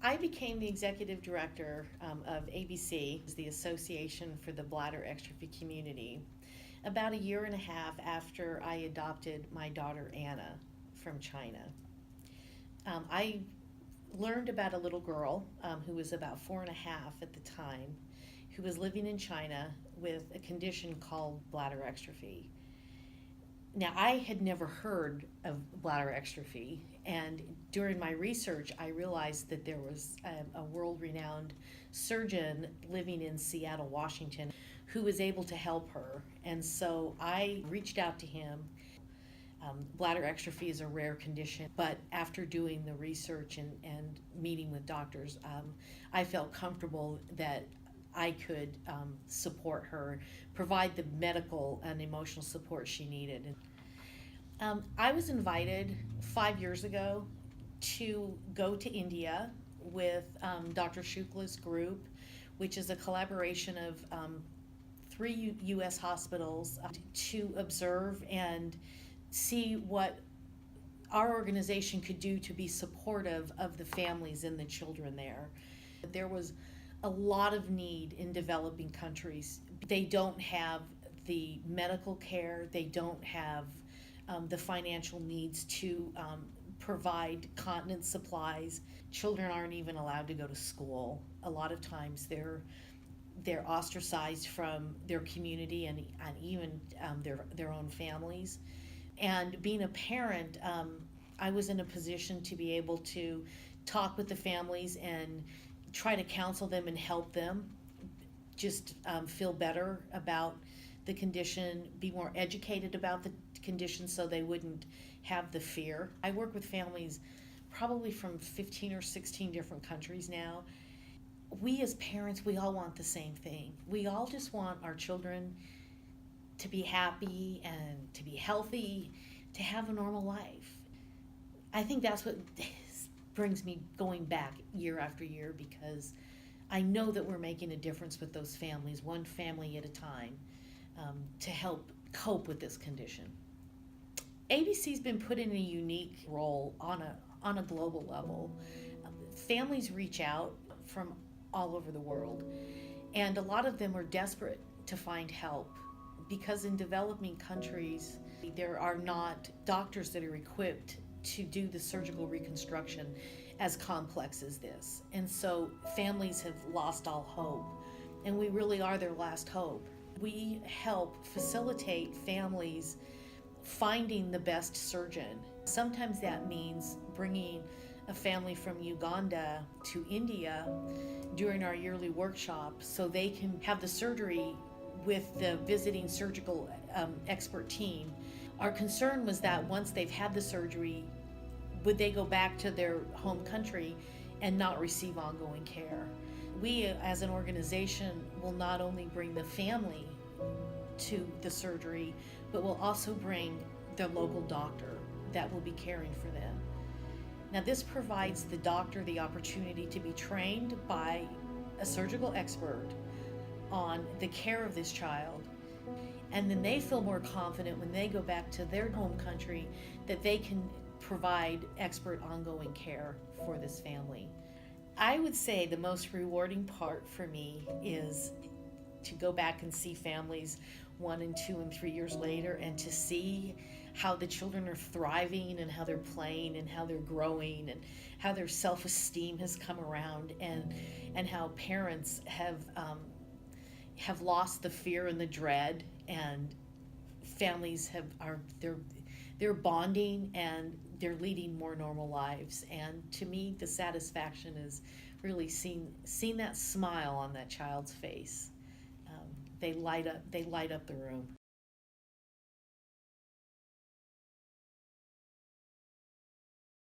I became the executive director of ABC, the Association for the Bladder Extrophy Community, about a year and a half after I adopted my daughter Anna from China. I learned about a little girl who was about 4.5 at the time, who was living in China with a condition called bladder extrophy. Now, I had never heard of bladder extrophy, and during my research, I realized that there was a world renowned surgeon living in Seattle, Washington, who was able to help her. And so I reached out to him. Bladder extrophy is a rare condition, but after doing the research and meeting with doctors, I felt comfortable that I could support her, provide the medical and emotional support she needed. I was invited 5 years ago to go to India with Dr. Shukla's group, which is a collaboration of three U.S. hospitals to observe and see what our organization could do to be supportive of the families and the children there. There was a lot of need in developing countries. They don't have the medical care, they don't have the financial needs to provide continence supplies. Children aren't even allowed to go to school. A lot of times they're ostracized from their community and even their own families. And being a parent, I was in a position to be able to talk with the families and try to counsel them and help them just feel better about the condition, be more educated about the condition so they wouldn't have the fear. I work with families probably from 15 or 16 different countries now. We as parents, we all want the same thing. We all just want our children to be happy and to be healthy, to have a normal life. I think that's what brings me going back year after year, because I know that we're making a difference with those families, one family at a time, to help cope with this condition. ABC's been put in a unique role on a global level. Families reach out from all over the world, and a lot of them are desperate to find help, because in developing countries there are not doctors that are equipped to do the surgical reconstruction as complex as this. And so families have lost all hope, and we really are their last hope. We help facilitate families finding the best surgeon. Sometimes that means bringing a family from Uganda to India during our yearly workshop so they can have the surgery with the visiting surgical expert team. Our concern was that once they've had the surgery, would they go back to their home country and not receive ongoing care? We as an organization will not only bring the family to the surgery, but will also bring their local doctor that will be caring for them. Now, this provides the doctor the opportunity to be trained by a surgical expert on the care of this child, and then they feel more confident when they go back to their home country that they can provide expert ongoing care for this family. I would say the most rewarding part for me is to go back and see families 1 and 2 and 3 years later, and to see how the children are thriving and how they're playing and how they're growing and how their self-esteem has come around, and how parents have lost the fear and the dread, and families they're bonding and they're leading more normal lives. And to me, the satisfaction is really seeing that smile on that child's face. They light up the room.